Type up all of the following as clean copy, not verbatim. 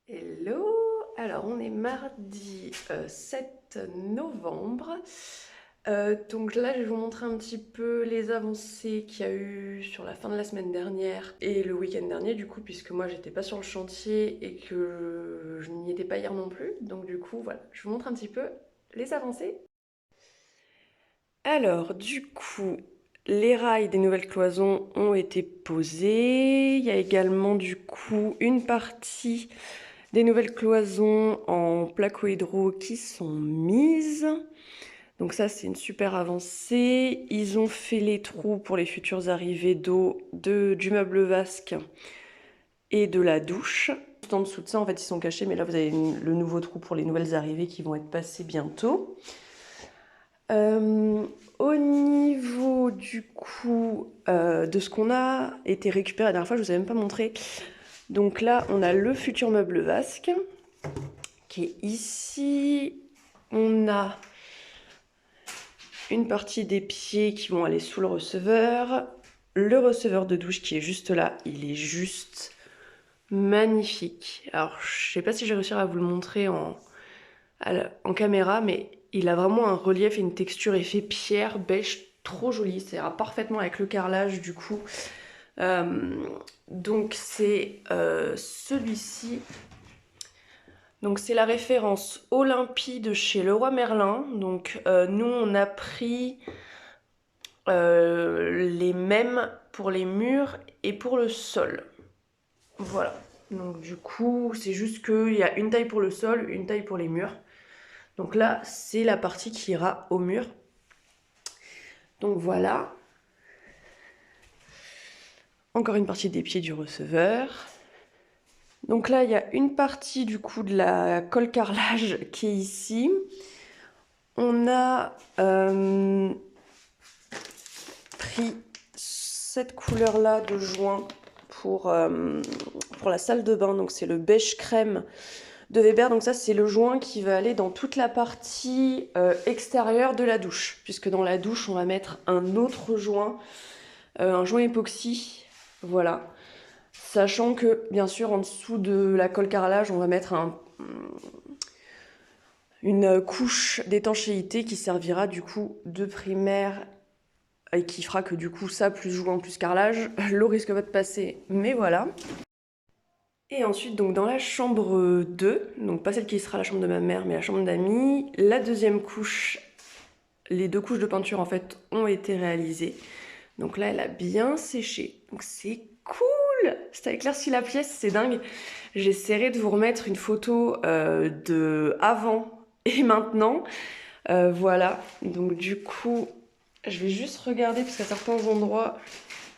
Hello! Alors, on est mardi 7 novembre. Donc là, je vais vous montrer un petit peu les avancées qu'il y a eu sur la fin de la semaine dernière et le week-end dernier, du coup, puisque moi, j'étais pas sur le chantier et que je n'y étais pas hier non plus. Donc du coup, voilà, je vous montre un petit peu les avancées. Alors, du coup, les rails des nouvelles cloisons ont été posés. Il y a également, du coup, une partie des nouvelles cloisons en placo-hydro qui sont mises. Donc ça, c'est une super avancée. Ils ont fait les trous pour les futures arrivées d'eau du meuble vasque et de la douche. Juste en dessous de ça, en fait, ils sont cachés, mais là, vous avez le nouveau trou pour les nouvelles arrivées qui vont être passées bientôt. Au niveau du coup de ce qu'on a été récupéré la dernière fois, je vous ai même pas montré. Donc là, on a le futur meuble vasque qui est ici. On a une partie des pieds qui vont aller sous le receveur. Le receveur de douche qui est juste là, il est juste magnifique. Alors, je sais pas si j'ai réussi à vous le montrer en caméra, mais il a vraiment un relief et une texture effet pierre beige trop joli. Ça ira parfaitement avec le carrelage du coup. Donc c'est celui-ci. Donc c'est la référence Olympie de chez Leroy Merlin. Donc nous on a pris les mêmes pour les murs et pour le sol. Voilà. Donc du coup c'est juste qu'il y a une taille pour le sol, une taille pour les murs. Donc là c'est la partie qui ira au mur. Donc voilà. Encore une partie des pieds du receveur. Donc là il y a une partie du coup de la colle carrelage qui est ici. On a pris cette couleur-là de joint pour la salle de bain. Donc c'est le beige crème de Weber. Donc ça, c'est le joint qui va aller dans toute la partie extérieure de la douche. Puisque dans la douche, on va mettre un autre joint, un joint époxy. Voilà. Sachant que, bien sûr, en dessous de la colle carrelage, on va mettre une couche d'étanchéité qui servira du coup de primaire et qui fera que du coup ça plus joint plus carrelage, l'eau risque pas de passer, mais voilà. Et ensuite donc dans la chambre 2, donc pas celle qui sera la chambre de ma mère mais la chambre d'amis, la deuxième couche, les deux couches de peinture en fait ont été réalisées. Donc là elle a bien séché, donc c'est cool, ça éclaircit la pièce, c'est dingue. J'essaierai de vous remettre une photo de avant et maintenant. Voilà, donc du coup je vais juste regarder parce qu'à certains endroits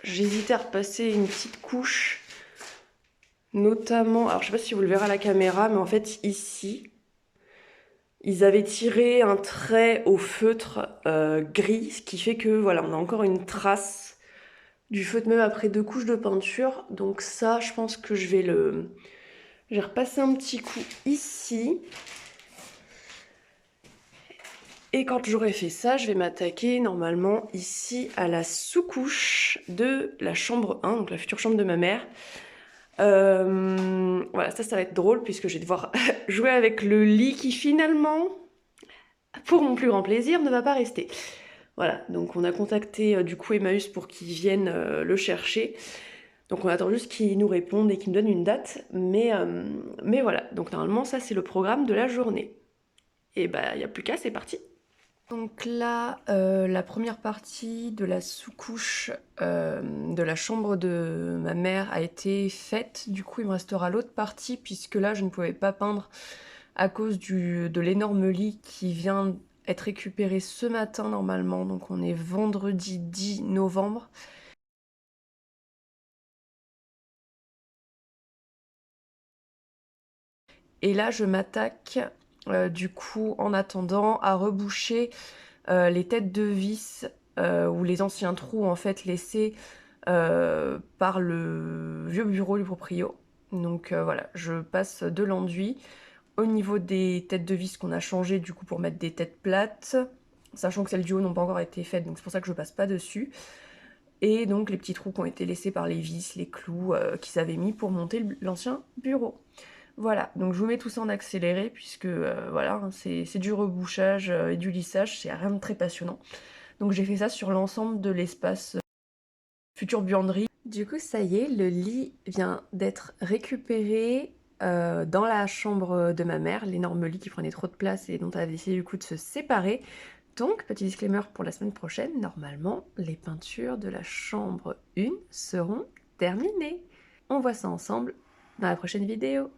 j'hésitais à repasser une petite couche. Notamment, alors je sais pas si vous le verrez à la caméra, mais en fait ici, ils avaient tiré un trait au feutre gris, ce qui fait que voilà, on a encore une trace du feutre même après deux couches de peinture. Donc ça, je pense que je vais repasser un petit coup ici. Et quand j'aurai fait ça, je vais m'attaquer normalement ici à la sous-couche de la chambre 1, donc la future chambre de ma mère. Voilà, ça va être drôle puisque je vais devoir jouer avec le lit qui finalement, pour mon plus grand plaisir, ne va pas rester. Voilà, donc on a contacté du coup Emmaüs pour qu'ils viennent le chercher. Donc on attend juste qu'ils nous répondent et qu'ils nous donnent une date. Mais voilà, donc normalement ça c'est le programme de la journée. Et bah il n'y a plus qu'à, c'est parti. Donc là, la première partie de la sous-couche de la chambre de ma mère a été faite. Du coup, il me restera l'autre partie puisque là, je ne pouvais pas peindre à cause de l'énorme lit qui vient être récupéré ce matin normalement. Donc on est vendredi 10 novembre. Et là, je m'attaque du coup en attendant à reboucher les têtes de vis ou les anciens trous en fait laissés par le vieux bureau du proprio. Donc voilà, je passe de l'enduit au niveau des têtes de vis qu'on a changé du coup pour mettre des têtes plates, sachant que celles du haut n'ont pas encore été faites, donc c'est pour ça que je passe pas dessus. Et donc les petits trous qui ont été laissés par les vis, les clous qu'ils avaient mis pour monter l'ancien bureau. Voilà, donc je vous mets tout ça en accéléré puisque voilà, hein, c'est du rebouchage et du lissage, c'est rien de très passionnant. Donc j'ai fait ça sur l'ensemble de l'espace future buanderie. Du coup, ça y est, le lit vient d'être récupéré dans la chambre de ma mère, l'énorme lit qui prenait trop de place et dont elle avait essayé du coup de se séparer. Donc, petit disclaimer pour la semaine prochaine, normalement, les peintures de la chambre 1 seront terminées. On voit ça ensemble dans la prochaine vidéo.